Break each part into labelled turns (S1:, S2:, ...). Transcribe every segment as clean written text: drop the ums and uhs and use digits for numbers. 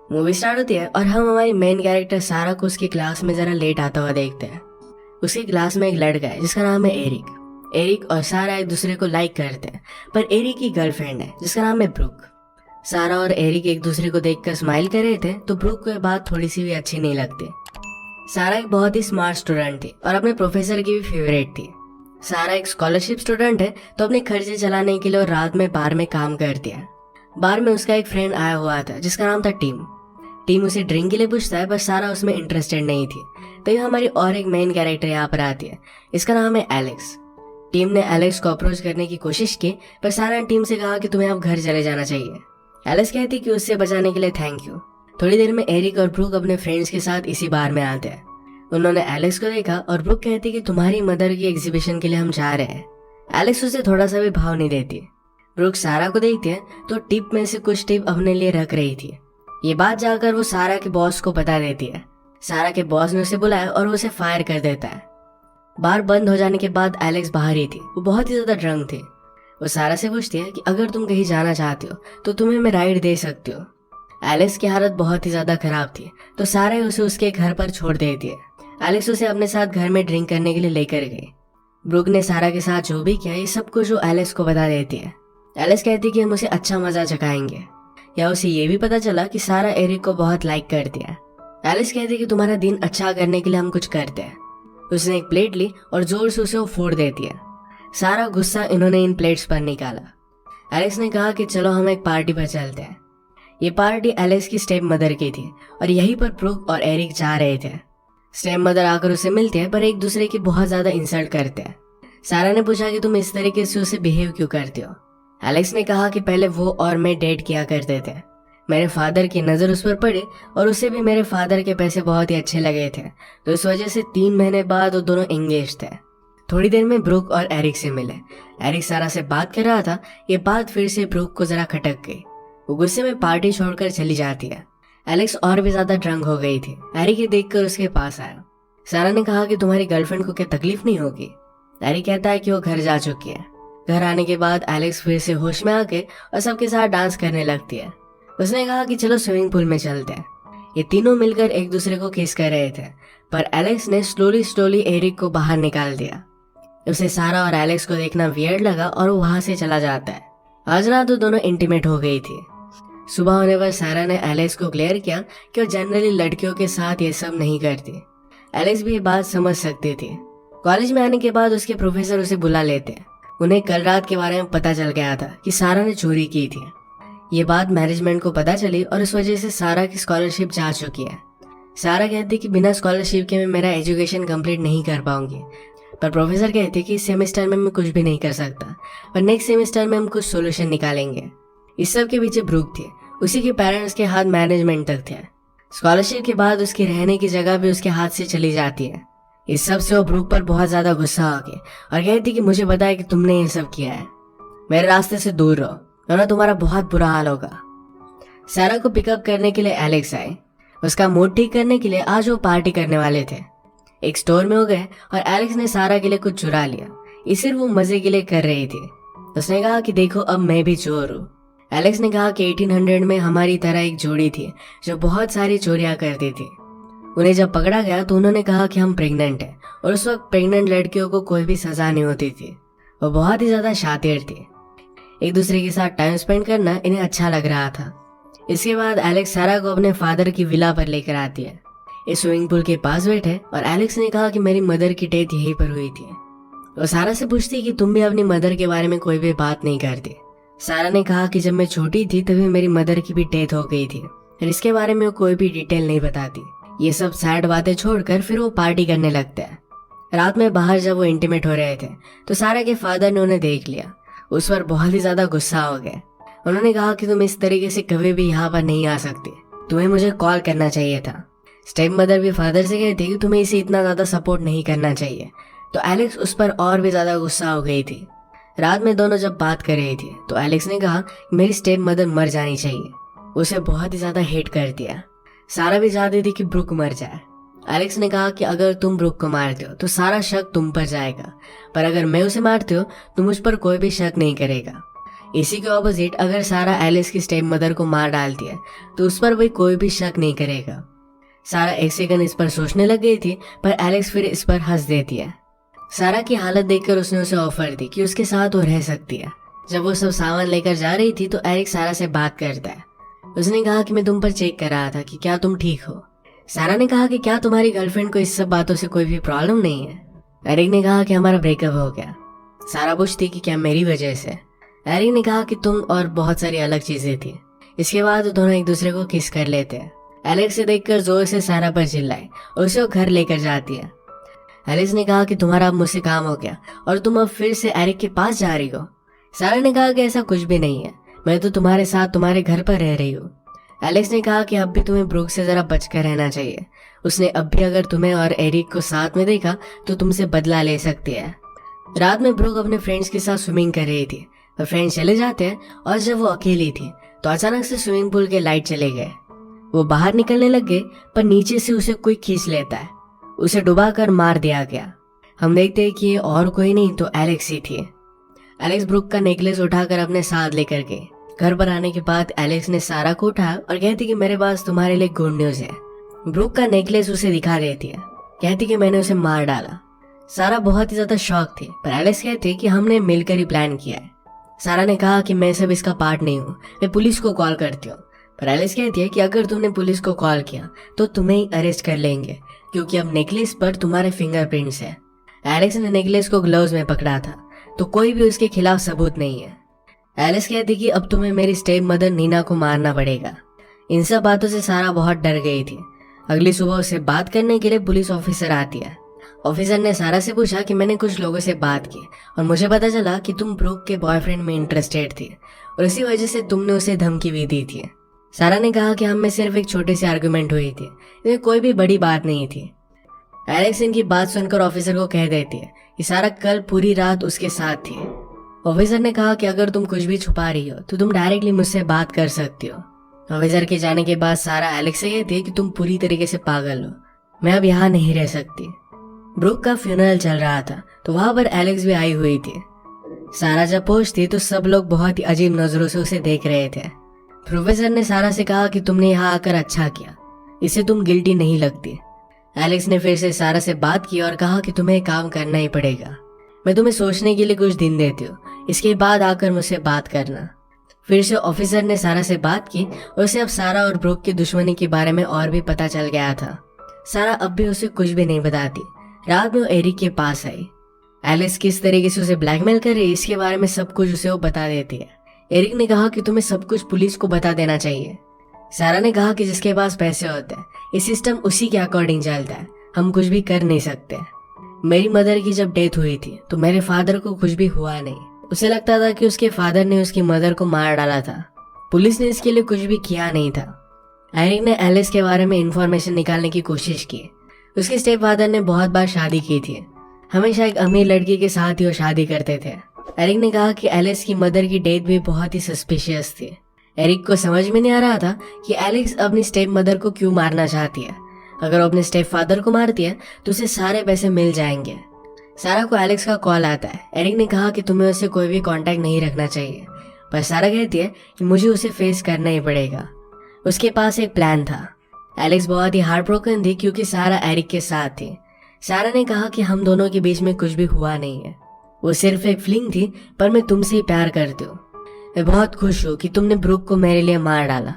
S1: Movie start होती है और हम हमारी मेन कैरेक्टर सारा को उसकी क्लास में जरा लेट आता हुआ देखते हैं। उसकी क्लास में एक लड़का है जिसका नाम है एरिक। एरिक और सारा एक दूसरे को लाइक करते हैं, पर एरिक की गर्लफ्रेंड है जिसका नाम है ब्रूक। सारा और एरिक एक दूसरे को देखकर स्माइल कर रहे थे तो ब्रूक को ये बात थोड़ी सी भी अच्छी नहीं लगती। सारा एक बहुत ही स्मार्ट स्टूडेंट थी और अपने प्रोफेसर की भी फेवरेट थी। सारा एक स्कॉलरशिप स्टूडेंट है तो अपने खर्चे चलाने के लिए और रात में बार में काम करती है। बार में उसका एक फ्रेंड आया हुआ था जिसका नाम था टीम। टीम उसे ड्रिंक के लिए पूछता है पर सारा उसमें इंटरेस्टेड नहीं थी। तो ये हमारी और एक मेन कैरेक्टर यहाँ पर आती है, इसका नाम है एलेक्स। टीम ने एलेक्स को अप्रोच करने की कोशिश की पर सारा ने टीम से कहा कि तुम्हें अब घर चले जाना चाहिए। एलेक्स कहती कि उससे बचाने के लिए थैंक यू। थोड़ी देर में एरिक और ब्रूक अपने फ्रेंड्स के साथ इसी बार में आते हैं। उन्होंने एलेक्स को देखा और ब्रूक कहती कि तुम्हारी मदर की एग्जीबिशन के लिए हम जा रहे हैं। एलेक्स उसे थोड़ा सा भी भाव नहीं देती। ब्रूक सारा को देखती है तो टिप में से कुछ टिप अपने लिए रख रही थी। ये बात जाकर वो सारा के बॉस को बता देती है। सारा के बॉस ने उसे बुलाया और उसे फायर कर देता है। बार बंद हो जाने के बाद एलेक्स बाहर ही थी। वो बहुत ही ज्यादा ड्रंक थी। वो सारा से पूछती है कि अगर तुम कहीं जाना चाहती हो तो तुम्हें मैं राइड दे सकती हो। एलेक्स की हालत बहुत ही ज्यादा खराब थी तो सारा उसे उसके घर पर छोड़ देती है। एलेक्स उसे अपने साथ घर में ड्रिंक करने के लिए लेकर गई। ब्रूक ने सारा के साथ जो भी किया ये सब कुछ वो एलेक्स को बता देती है। एलेक्स कहती कि हम उसे अच्छा मजा चखाएंगे। या उसे ये भी पता चला कि सारा एरिक को बहुत लाइक करती है। एलिस कहती कि तुम्हारा दिन अच्छा करने के लिए हम कुछ करते हैं। उसने एक प्लेट ली और जोर से उसे वो फोड़ देती है। सारा गुस्सा इन्होंने इन प्लेट्स पर निकाला। एलेक्स ने कहा कि चलो हम एक पार्टी पर चलते हैं। ये पार्टी एलेक्स की स्टेप मदर की थी और यहीं पर ब्रूक और एरिक जा रहे थे। स्टेप मदर आकर उसे मिलती है पर एक दूसरे की बहुत ज्यादा इंसल्ट करते हैं। सारा ने पूछा कि तुम इस तरीके से उसे बिहेव क्यों करते हो। एलेक्स ने कहा कि पहले वो और मैं डेट किया करते थे। मेरे फादर की नज़र उस पर पड़ी और उसे भी मेरे फादर के पैसे बहुत ही अच्छे लगे थे तो इस वजह से 3 महीने बाद वो दोनों एंगेज थे। थोड़ी देर में ब्रूक और एरिक से मिले। एरिक सारा से बात कर रहा था। ये बात फिर से ब्रूक को जरा खटक गई। वो गुस्से में पार्टी छोड़कर चली जाती है। एलेक्स और भी ज्यादा ड्रंक हो गई थी। एरिक ये देखकर उसके पास आया। सारा ने कहा कि तुम्हारी गर्लफ्रेंड को क्या तकलीफ नहीं होगी। एरिक कहता है कि वो घर जा चुकी है। घर आने के बाद एलेक्स फिर से होश में आके और सबके साथ डांस करने लगती है। उसने कहा कि चलो स्विमिंग पूल में चलते हैं। ये तीनों मिलकर एक दूसरे को किस कर रहे थे पर एलेक्स ने स्लोली एरिक को बाहर निकाल दिया। उसे सारा और एलेक्स को देखना वियर्ड लगा और वो वहां से चला जाता है। आज रात तो दोनों इंटीमेट हो गई थी। सुबह होने पर सारा ने एलेक्स को क्लियर किया कि वो जनरली लड़कियों के साथ ये सब नहीं करती। एलेक्स भी ये बात समझ सकती थी। कॉलेज में आने के बाद उसके प्रोफेसर उसे बुला लेते हैं। उन्हें कल रात के बारे में पता चल गया था कि सारा ने चोरी की थी। ये बात मैनेजमेंट को पता चली और इस वजह से सारा की स्कॉलरशिप जा चुकी है। सारा कहती कि बिना स्कॉलरशिप के मैं मेरा एजुकेशन कंप्लीट नहीं कर पाऊंगी, पर प्रोफेसर कहते कि इस सेमेस्टर में मैं कुछ भी नहीं कर सकता, पर नेक्स्ट सेमेस्टर में हम कुछ सोल्यूशन निकालेंगे। इस सब के पीछे ब्रूक थी। उसी के पेरेंट्स के हाथ मैनेजमेंट तक थे। स्कॉलरशिप के बाद उसकी रहने की जगह भी उसके हाथ से चली जाती है। इस सब से वो ब्रूक पर बहुत ज्यादा गुस्सा आ गई और कहती कि मुझे पता है कि तुमने ये सब किया है, मेरे रास्ते से दूर रहो वरना तुम्हारा बहुत बुरा हाल होगा। सारा को पिकअप करने के लिए एलेक्स आए। उसका मूड ठीक करने के लिए आज वो पार्टी करने वाले थे। एक स्टोर में हो गए और एलेक्स ने सारा के लिए कुछ चुरा लिया। ये सिर्फ वो मजे के लिए कर रही थी। उसने कहा कि देखो अब मैं भी चोर हूँ। एलेक्स ने कहा कि 1800 में हमारी तरह एक जोड़ी थी जो बहुत सारी चोरियां करती थी। उन्हें जब पकड़ा गया तो उन्होंने कहा कि हम प्रेग्नेंट हैं और उस वक्त प्रेग्नेंट लड़कियों को कोई भी सजा नहीं होती थी। वो बहुत ही ज्यादा शातिर थी। एक दूसरे के साथ टाइम स्पेंड करना इन्हें अच्छा लग रहा था। इसके बाद एलेक्स सारा को अपने फादर की विला पर लेकर आती है। इस स्विमिंग पूल के पास बैठे और एलेक्स ने कहा कि मेरी मदर की डेथ यहीं पर हुई थी। वो सारा से पूछती कि तुम भी अपनी मदर के बारे में कोई भी बात नहीं करती। सारा ने कहा कि जब मैं छोटी थी तभी मेरी मदर की भी डेथ हो गई थी और इसके बारे में वो कोई भी डिटेल नहीं बताती। ये सब सैड बातें छोड़कर फिर वो पार्टी करने लगते हैं। रात में बाहर जब वो इंटीमेट हो रहे थे तो सारा के फादर ने उन्हें देख लिया। उस पर बहुत ही ज्यादा गुस्सा हो गया। उन्होंने कहा कि तुम इस तरीके से कभी भी यहाँ पर नहीं आ सकती, तुम्हें मुझे कॉल करना चाहिए था। स्टेप मदर भी फादर से कहती कि तुम्हें इसे इतना ज्यादा सपोर्ट नहीं करना चाहिए। तो एलेक्स उस पर और भी ज्यादा गुस्सा हो गई थी। रात में दोनों जब बात कर रही थी तो एलेक्स ने कहा मेरी स्टेप मदर मर जानी चाहिए। उसे बहुत ही ज्यादा हेट कर दिया। सारा भी चाहती थी कि ब्रूक मर जाए। एलेक्स ने कहा कि अगर तुम ब्रूक को मारते हो तो सारा शक तुम पर जाएगा, पर अगर मैं उसे मारती हूँ तो मुझ पर कोई भी शक नहीं करेगा। इसी के ऑपोजिट अगर सारा एलिस की स्टेप मदर को मार डालती है तो उस पर भी कोई भी शक नहीं करेगा। सारा एक सेकंड इस पर सोचने लग गई थी, पर एलेक्स फिर इस पर हंस देती है। सारा की हालत देखकर उसने उसे ऑफर दी कि उसके साथ वो रह सकती है। जब वो सब सामान लेकर जा रही थी तो एरिक सारा से बात करता है। उसने कहा कि मैं तुम पर चेक कर रहा था कि क्या तुम ठीक हो। सारा ने कहा कि क्या तुम्हारी गर्लफ्रेंड को इस सब बातों से कोई भी प्रॉब्लम नहीं है। एरिक ने कहा कि हमारा ब्रेकअप हो गया। सारा पूछती कि क्या मेरी वजह से। एरिक ने कहा कि तुम और बहुत सारी अलग चीजें थी। इसके बाद वो दोनों एक दूसरे को किस कर लेते हैं। एलेक्स से देखकर जोर से सारा पर चिल्लाए और उसे वो घर लेकर जाती है। एलेक्स ने कहा कि तुम्हारा अब मुझसे काम हो गया और तुम अब फिर से एरिक के पास जा रही हो। सारा ने कहा कि ऐसा कुछ भी नहीं है, मैं तो तुम्हारे साथ तुम्हारे घर पर रह रही हूँ। एलेक्स ने कहा कि अब भी तुम्हें ब्रूक से जरा बचकर रहना चाहिए। उसने अब भी अगर तुम्हें और एरिक को साथ में देखा तो तुमसे बदला ले सकती है। रात में ब्रूक अपने फ्रेंड्स के साथ स्विमिंग कर रही थी। वह फ्रेंड्स चले जाते हैं और जब वो अकेली थी तो अचानक से स्विमिंग पूल के लाइट चले गए। वो बाहर निकलने लग गए, पर नीचे से उसे कोई खींच लेता है। उसे डुबा कर मार दिया गया। हम देखते हैं कि ये और कोई नहीं तो एलेक्स ही थी। एलेक्स ब्रूक का नेकलेस उठाकर अपने साथ लेकर गई। घर पर आने के बाद एलेक्स ने सारा को उठाया और कहती कि मेरे पास तुम्हारे लिए गुड न्यूज है। ब्रूक का नेकलेस उसे दिखा देती है, कहती कि मैंने उसे मार डाला। सारा बहुत ही ज्यादा शॉक थी, पर एलेक्स कहती कि हमने मिलकर ही प्लान किया है। सारा ने कहा कि मैं सब इसका पार्ट नहीं हूँ, मैं पुलिस को कॉल करती हूँ। पर एलेक्स कहती है कि अगर तुमने पुलिस को कॉल किया तो तुम्हें ही अरेस्ट कर लेंगे, क्योंकि अब नेकलेस पर तुम्हारे फिंगरप्रिंट्स है। एलेक्स ने नेकलेस को ग्लव्स में पकड़ा था, तो कोई भी उसके खिलाफ सबूत नहीं है। एलेक्स कहती कि अब तुम्हें मेरी स्टेप मदर नीना को मारना पड़ेगा। इन सब बातों से सारा बहुत डर गई थी। अगली सुबह उससे बात करने के लिए पुलिस ऑफिसर आती है। ऑफिसर ने सारा से पूछा कि मैंने कुछ लोगों से बात की और मुझे पता चला कि तुम ब्रूक के बॉयफ्रेंड में इंटरेस्टेड थी और इसी वजह से तुमने उसे धमकी भी दी थी। सारा ने कहा कि हम में सिर्फ एक छोटी सी आर्गुमेंट हुई थी, इसमें कोई भी बड़ी बात नहीं थी। एलेक्स इनकी बात सुनकर ऑफिसर को कह देती है कि सारा कल पूरी रात उसके साथ थी। ऑफिसर ने कहा कि अगर तुम कुछ भी छुपा रही हो तो तुम डायरेक्टली मुझसे बात कर सकती हो। ऑफिसर के जाने के बाद सारा एलेक्स से कहती है कि तुम पूरी तरीके से पागल हो, मैं अब यहाँ नहीं रह सकती। ब्रूक का फ्यूनरल चल रहा था तो वहां पर एलेक्स भी आई हुई थी। सारा जब पहुंचती तो सब लोग बहुत ही अजीब नजरों से उसे देख रहे थे। प्रोफेसर ने सारा से कहा कि तुमने यहाँ आकर अच्छा किया, इससे तुम गिल्टी नहीं लगती। एलेक्स ने फिर से सारा से बात की और कहा कि तुम्हें काम करना ही पड़ेगा, मैं तुम्हें सोचने के लिए कुछ दिन देती हूँ, इसके बाद आकर मुझसे बात करना। फिर से ऑफिसर ने सारा से बात की और उसे अब सारा और ब्रूक की दुश्मनी के बारे में और भी पता चल गया था। सारा अब भी उसे कुछ भी नहीं बताती। रात में वो एरिक के पास आई। एलिस किस तरीके से उसे ब्लैकमेल कर रही है इसके बारे में सब कुछ उसे वो बता देती है। एरिक ने कहा कि तुम्हें सब कुछ पुलिस को बता देना चाहिए। सारा ने कहा कि जिसके पास पैसे होते हैं ये सिस्टम उसी के अकॉर्डिंग चलता है, हम कुछ भी कर नहीं सकते। मेरी मदर की जब डेथ हुई थी तो मेरे फादर को कुछ भी हुआ नहीं, उसे लगता था कि उसके फादर ने उसकी मदर को मार डाला था, पुलिस ने इसके लिए कुछ भी किया नहीं था। एरिक ने एलिस के बारे में इंफॉर्मेशन निकालने की कोशिश की। उसके स्टेप फादर ने बहुत बार शादी की थी, हमेशा एक अमीर लड़की के साथ ही वो शादी करते थे। एरिक ने कहा कि एलिस की मदर की डेथ भी बहुत ही सस्पिशियस थी। एरिक को समझ में नहीं आ रहा था कि एलिस अपनी स्टेप मदर को क्यों मारना चाहती है। अगर वो अपने स्टेप फादर को मारती है तो उसे सारे पैसे मिल जाएंगे। सारा को एलेक्स का कॉल आता है। एरिक ने कहा कि तुम्हें उससे कोई भी कांटेक्ट नहीं रखना चाहिए, पर सारा कहती है कि मुझे उसे फेस करना ही पड़ेगा। उसके पास एक प्लान था। एलेक्स बहुत ही हार्ट ब्रोकन थी क्योंकि सारा एरिक के साथ थी। सारा ने कहा कि हम दोनों के बीच में कुछ भी हुआ नहीं है, वो सिर्फ एक फ्लिंग थी, पर मैं तुमसे ही प्यार करती हूँ। मैं बहुत खुश हूँ कि तुमने ब्रूक को मेरे लिए मार डाला,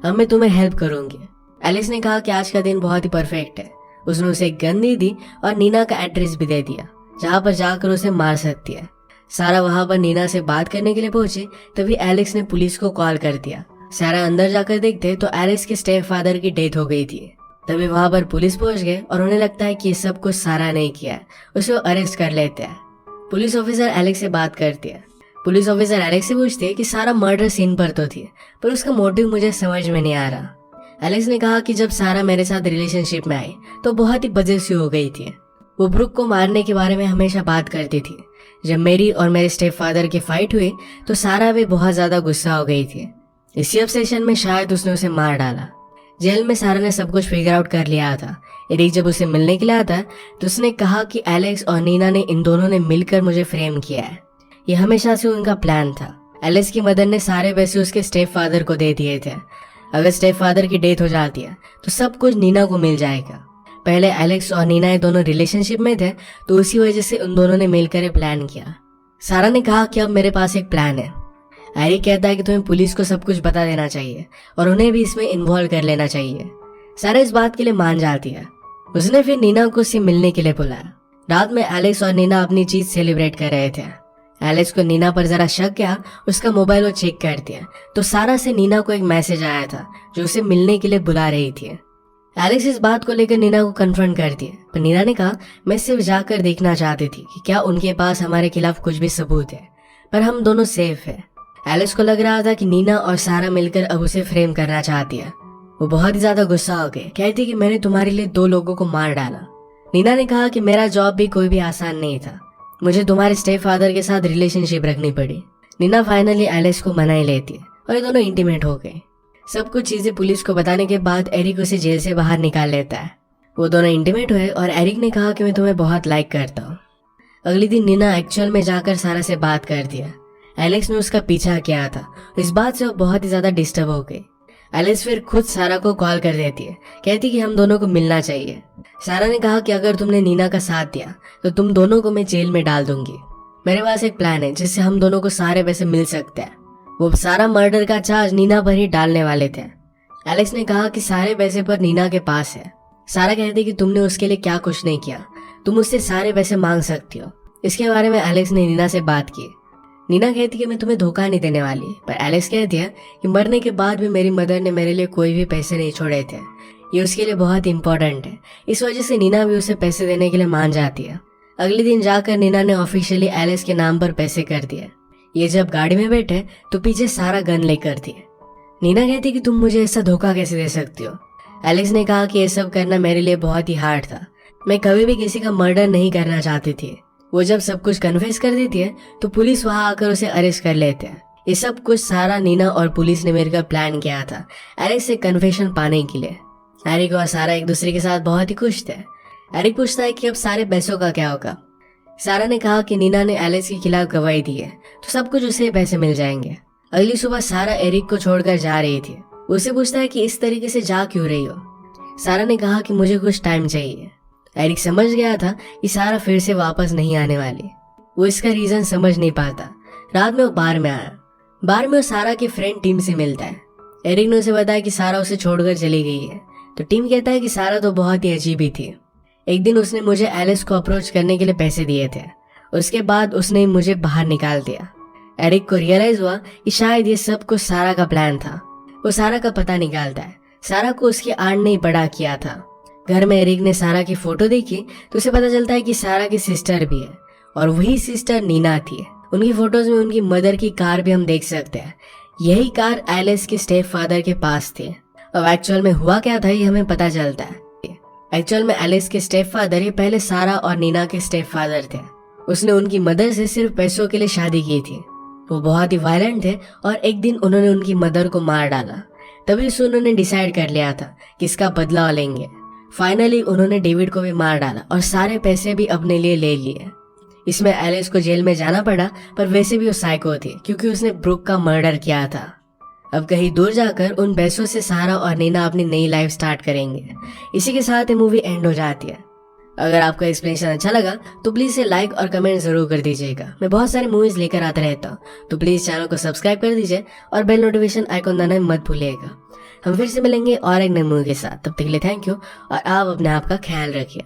S1: अब मैं तुम्हें हेल्प करूंगी। एलिस ने कहा कि आज का दिन बहुत ही परफेक्ट है। उसने उसे एक गन दे दी और नीना का एड्रेस भी दे दिया जहाँ पर जाकर उसे मार सकती है। सारा वहां पर नीना से बात करने के लिए पहुंची, तभी एलेक्स ने पुलिस को कॉल कर दिया। सारा अंदर जाकर देखते तो एलेक्स के स्टेप फादर की डेथ हो गई थी। तभी वहां पर पुलिस पहुंच गए और उन्हें लगता है कि ये सब कुछ सारा ने किया है, उसे वो अरेस्ट कर लेते हैं। पुलिस ऑफिसर एलेक्स से बात करती है। पुलिस ऑफिसर एलेक्स से पूछती है कि सारा मर्डर सीन पर तो थी, पर उसका मोटिव मुझे समझ में नहीं आ रहा। एलेक्स ने कहा कि जब सारा मेरे साथ रिलेशनशिप में आई तो बहुत ही पजेसिव सी हो गई थी। वो ब्रूक को मारने के बारे में हमेशा बात करती थी। जब मेरी और मेरे स्टेप फादर की फाइट हुई तो सारा भी बहुत ज्यादा गुस्सा हो गई थी। इसी ऑब्सेशन में शायद उसने उसे मार डाला। जेल में सारा ने सब कुछ फिगर आउट कर लिया था। एरिक जब उसे मिलने के लिए आता तो उसने कहा कि एलेक्स और नीना ने इन दोनों ने मिलकर मुझे फ्रेम किया है, ये हमेशा से उनका प्लान था। एलिस की मदर ने सारे पैसे उसके स्टेप फादर को दे दिए थे। अगर स्टेप फादर की डेथ हो जाती है तो सब कुछ नीना को मिल जाएगा। पहले एलेक्स और नीना ये दोनों रिलेशनशिप में थे, तो उसी वजह से उन दोनों ने मिलकर एक प्लान किया। सारा ने कहा कि अब मेरे पास एक प्लान है। एरिक कहता है कि तुम्हें पुलिस को सब कुछ बता देना चाहिए और उन्हें भी इसमें इन्वॉल्व कर लेना चाहिए। सारा इस बात के लिए मान जाती है। उसने फिर नीना को उससे मिलने के लिए बुलाया। रात में एलेक्स और नीना अपनी जीत सेलिब्रेट कर रहे थे। एलेक्स को नीना पर जरा शक गया, उसका मोबाइल वो चेक कर दिया तो सारा से नीना को एक मैसेज आया था जो उसे मिलने के लिए बुला रही थी। एलेक्स इस बात को लेकर नीना को कन्फ्रंट कर दिया, पर नीना ने कहा मैं सिर्फ जाकर देखना चाहती थी कि क्या उनके पास हमारे खिलाफ कुछ भी सबूत है, पर हम दोनों सेफ है। एलेक्स को लग रहा था कि नीना और सारा मिलकर अब उसे फ्रेम करना चाहती है। वो बहुत ही ज्यादा गुस्सा हो गई, कहती कि मैंने तुम्हारे लिए 2 लोगों को मार डाला। नीना ने कहा कि मेरा जॉब भी कोई भी आसान नहीं था, मुझे तुम्हारे स्टेप फादर के साथ रिलेशनशिप रखनी पड़ी। नीना फाइनली एलेक्स को मना ही लेती है और ये दोनों इंटीमेट हो गए। सब कुछ चीजें पुलिस को बताने के बाद एरिक उसे जेल से बाहर निकाल लेता है। वो दोनों इंटीमेट हुए और एरिक ने कहा कि मैं तुम्हें बहुत लाइक करता हूँ। अगले दिन नीना एक्चुअल में जाकर सारा से बात कर दिया। एलेक्स ने उसका पीछा किया था, इस बात से वो बहुत ही ज्यादा डिस्टर्ब हो गई। एलिस फिर खुद सारा को कॉल कर देती है, कहती कि हम दोनों को मिलना चाहिए। सारा ने कहा कि अगर तुमने नीना का साथ दिया तो तुम दोनों को मैं जेल में डाल दूंगी। मेरे पास एक प्लान है जिससे हम दोनों को सारे पैसे मिल सकते हैं। वो सारा मर्डर का चार्ज नीना पर ही डालने वाले थे। एलेक्स ने कहा कि सारे पैसे पर नीना के पास है। सारा कहती कि तुमने उसके लिए क्या कुछ नहीं किया, तुम उससे सारे पैसे मांग सकती हो। इसके बारे में एलेक्स ने नीना से बात की। नीना कहती कि मैं तुम्हें धोखा नहीं देने वाली, पर एलेक्स कहती है कि मरने के बाद भी मेरी मदर ने मेरे लिए कोई भी पैसे नहीं छोड़े थे, ये उसके लिए बहुत इंपॉर्टेंट है। इस वजह से नीना भी उसे पैसे देने के लिए मान जाती है। अगले दिन जाकर नीना ने ऑफिशियली एलेक्स के नाम पर पैसे कर दिए। ये जब गाड़ी में बैठे तो पीछे सारा गन लेकर थी। नीना कहती कि तुम मुझे ऐसा धोखा कैसे दे सकती हो। एलेक्स ने कहा कि ये सब करना मेरे लिए बहुत ही हार्ड था, मैं कभी भी किसी का मर्डर नहीं करना चाहती थी। वो जब सब कुछ कन्फेस कर देती है तो पुलिस वहां आकर उसे अरेस्ट कर लेते हैं। ये सब कुछ सारा, नीना और पुलिस ने मिलकर प्लान किया था एरिक से कन्फेशन पाने के लिए। एरिक और सारा एक दूसरे के साथ बहुत ही खुश थे। एरिक पूछता है कि अब सारे पैसों का क्या होगा। सारा ने कहा कि नीना ने एलेक्स के खिलाफ गवाही दी है तो सब कुछ उसे पैसे मिल जाएंगे। अगली सुबह सारा एरिक को छोड़कर जा रही थी। उसे पूछता है कि इस तरीके से जा क्यों रही हो। सारा ने कहा कि मुझे कुछ टाइम चाहिए। एरिक समझ गया था कि सारा फिर से वापस नहीं आने वाली। वो इसका रीजन समझ नहीं पाता। रात में वो बार में आया। बार में वो सारा के फ्रेंड टीम से मिलता है। एरिक ने उसे बताया कि सारा उसे छोड़कर चली गई है, तो टीम कहता है कि सारा तो बहुत ही अजीब ही थी। एक दिन उसने मुझे एलिस को अप्रोच करने के लिए पैसे दिए थे, उसके बाद उसने मुझे बाहर निकाल दिया। एरिक को रियलाइज हुआ कि शायद ये सब कुछ सारा का प्लान था। वो सारा का पता निकालता है। सारा को उसकी आड़ ने बड़ा किया था। घर में एरिक ने सारा की फोटो देखी तो उसे पता चलता है कि सारा की सिस्टर भी है और वही सिस्टर नीना थी। उनकी फोटोज में उनकी मदर की कार भी हम देख सकते हैं। यही कार एलिस के स्टेप फादर के पास थी। अब एक्चुअल में हुआ क्या था ये हमें पता चलता है। एक्चुअल में एलिस के स्टेप फादर ये पहले सारा और नीना के स्टेप फादर थे। उसने उनकी मदर से सिर्फ पैसों के लिए शादी की थी। वो बहुत ही वायलेंट थे और एक दिन उन्होंने उनकी मदर को मार डाला। तभी से उन्होंने डिसाइड कर लिया था कि इसका बदला लेंगे। फाइनली उन्होंने डेविड को भी मार डाला और सारे पैसे भी अपने लिए ले लिए। इसमें एलिस को जेल में जाना पड़ा, पर वैसे भी वो साइको थी क्योंकि उसने ब्रुक का मर्डर किया था। अब कहीं दूर जाकर उन पैसों से सारा और नीना अपनी नई लाइफ स्टार्ट करेंगे। इसी के साथ ये मूवी एंड हो जाती है। अगर आपको एक्सप्लेनेशन अच्छा लगा तो प्लीज इसे लाइक और कमेंट जरूर कर दीजिएगा। मैं बहुत सारी मूवीज लेकर आता रहता हूँ, तो प्लीज चैनल को सब्सक्राइब कर दीजिए और बेल नोटिफिकेशन आइकॉन दबाना मत भूलिएगा। हम फिर से मिलेंगे और एक नई मूवी के साथ। तब तक के लिए थैंक यू और आप अपने आप का ख्याल रखिए।